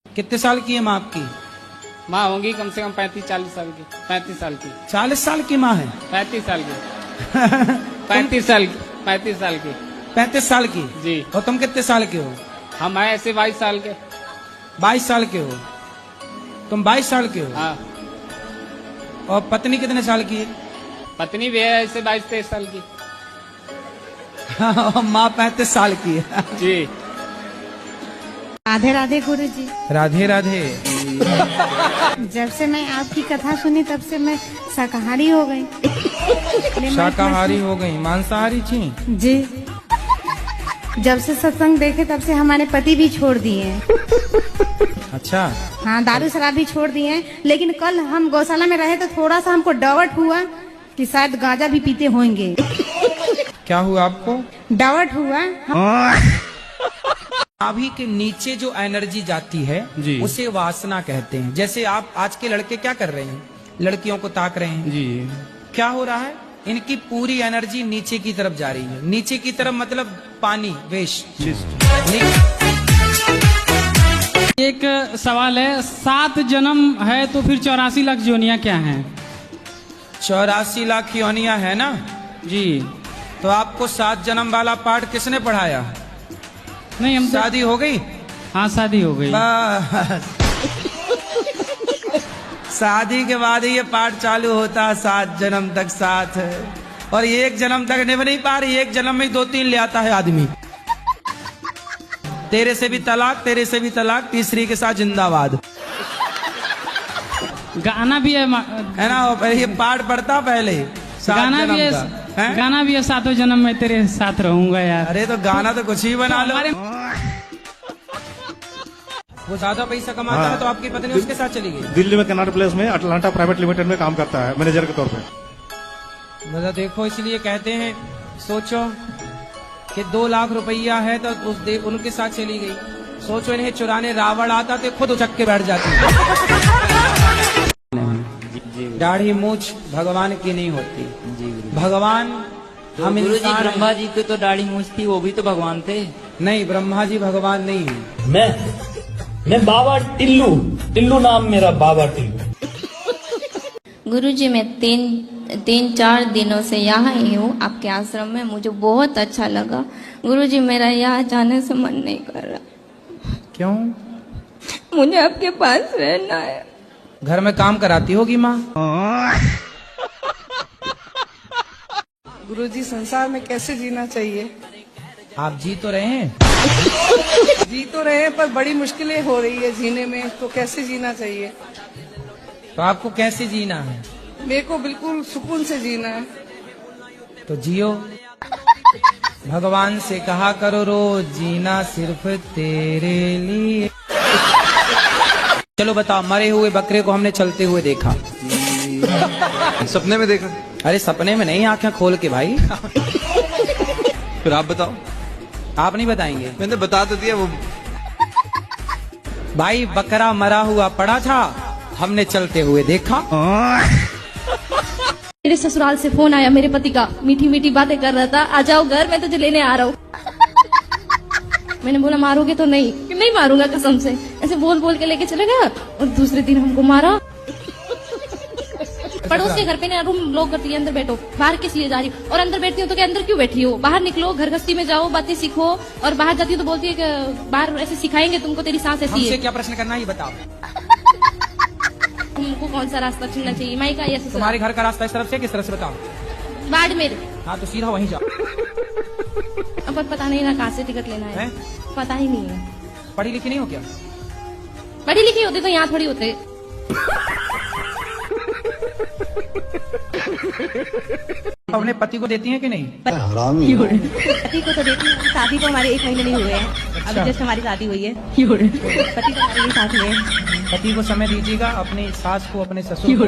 कितने साल की है माँ आपकी? माँ होंगी कम से कम 35-40 साल की। 35 साल की। 40 साल की माँ है? 35 साल की। 35 साल की। 35 साल की। 35 साल की जी। और तुम कितने साल के हो? हम हैं ऐसे 22 साल के। 22 साल के हो? तुम 22 साल के हो? हाँ। और पत्नी कितने साल की है? पत्नी भी है ऐसे 22-23 साल की। और माँ 35 साल की है। जी। राधे राधे गुरु जी। राधे राधे। जब से मैं आपकी कथा सुनी तब से मैं शाकाहारी हो गई। शाकाहारी हो गई, मांसाहारी थी? जी। जब से सत्संग देखे तब से हमारे पति भी छोड़ दिए हैं। अच्छा। हाँ, दारू शराब भी छोड़ दिए हैं। लेकिन कल हम गौशाला में रहे तो थोड़ा सा हमको डाउट हुआ कि शायद गांजा भी पीते होंगे। क्या हुआ आपको? डाउट हुआ। नाभि के नीचे जो एनर्जी जाती है जी। उसे वासना कहते हैं। जैसे आप आज के लड़के क्या कर रहे हैं? लड़कियों को ताक रहे हैं। जी। क्या हो रहा है? इनकी पूरी एनर्जी नीचे की तरफ जा रही है। नीचे की तरफ मतलब पानी, वेस्ट। एक सवाल है, 7 जन्म है तो फिर 84 लाख योनियां क्या हैं? 84 लाख योनियां है ना जी। तो आपको 7 जन्म वाला पाठ किसने पढ़ाया? नहीं, हम शादी हो गई? हाँ, शादी हो गई। बस। शादी के बाद ही ये पाठ चालू होता है, 7 जन्म तक साथ है। और ये 1 जन्म तक निभ नहीं पा रही, 1 जन्म में 2-3 ले आता है आदमी। तेरे से भी तलाक, तेरे से भी तलाक, तीसरी के साथ जिंदाबाद। गाना भी है ना? ये पाठ पढ़ता पहले, 7 गाना भी जन्म है, का है? गाना भी है, 7 जन्म में तेरे साथ रहूंगा यार। अरे तो गाना तो कुछ ही बना लो। हमारे वो ज्यादा पैसा कमाता है तो आपकी पत्नी उसके साथ चली गई? दिल्ली में कनाट प्लेस में अटलांटा प्राइवेट लिमिटेड में काम करता है मैनेजर के तौर पे। मतलब देखो, इसलिए कहते हैं, सोचो कि 2 लाख रुपया है तो उनके साथ चली गई। सोचो इन्हें चुराने रावण आता तो खुद उचक के बैठ जाती। दाढ़ी मूछ भगवान की नहीं होती। भगवान हम गुरु जी, इंसान हैं। ब्रह्मा जी की तो दाढ़ी मूछ थी, वो भी तो भगवान थे। नहीं, ब्रह्मा जी भगवान नहीं है। मैं बाबा टिल्लू नाम मेरा, बाबा टिल्लू। गुरुजी, मैं तीन चार दिनों से यहाँ ही हूँ आपके आश्रम में। मुझे बहुत अच्छा लगा। गुरुजी, मेरा यहाँ जाने से मन नहीं कर रहा। क्यों? मुझे आपके पास रहना है। घर में काम कराती होगी माँ? गुरुजी, संसार में कैसे जीना चाहिए? आप जी तो रहे हैं? जी तो रहे हैं, पर बड़ी मुश्किलें हो रही है जीने में, तो कैसे जीना चाहिए? तो आपको कैसे जीना है? मेरे को बिल्कुल सुकून से जीना है। तो जियो। भगवान से कहा करो रोज, जीना सिर्फ तेरे लिए। चलो बताओ, मरे हुए बकरे को हमने चलते हुए देखा। सपने में देखा? अरे सपने में नहीं, आंखें खोल के भाई। फिर आप बताओ। आप नहीं बताएंगे? मैंने बता तो दिया। वो भाई बकरा मरा हुआ पड़ा था, हमने चलते हुए देखा। मेरे ससुराल से फोन आया मेरे पति का, मीठी मीठी बातें कर रहा था, आ जाओ घर, मैं तुझे लेने आ रहा हूँ। मैंने बोला मारोगे तो नहीं? कि नहीं मारूंगा कसम से। ऐसे बोल बोल के लेके चले गया और दूसरे दिन हमको मारा। पड़ोस के घर पे ना रूम लॉक करती है, अंदर बैठो। बाहर किस लिए जा रही हो? और अंदर बैठती हो तो क्या अंदर क्यों बैठी हो? बाहर निकलो, घर गृहस्थी में जाओ, बातें सीखो। और बाहर जाती हो तो बोलती है कि बाहर ऐसे सिखाएंगे तुमको, तेरी सास ऐसी हमसे है। क्या प्रश्न करना है ये बताओ। तुमको कौन सा रास्ता चुनना चाहिए, माई का या ससुराल? तुम्हारे घर का रास्ता इस तरफ से किस तरफ से बताओ? बाड़मेर। हाँ तो सीधा वहीं जाओ। अब पता नहीं ना कहाँ से टिकट लेना है, पता ही नहीं है। पढ़ी लिखी नहीं हो क्या? पढ़ी लिखी होती तो यहाँ थोड़ी होते। अपने पति को देती हैं कि नहीं? पति को तो देती हूँ, शादी को हमारे एक महीने नहीं हुए हैं। अभी जस्ट हमारी शादी हुई है। पति तो हमारे साथ में है। पति को समय दीजिएगा, अपनी सास को, अपने ससुर को।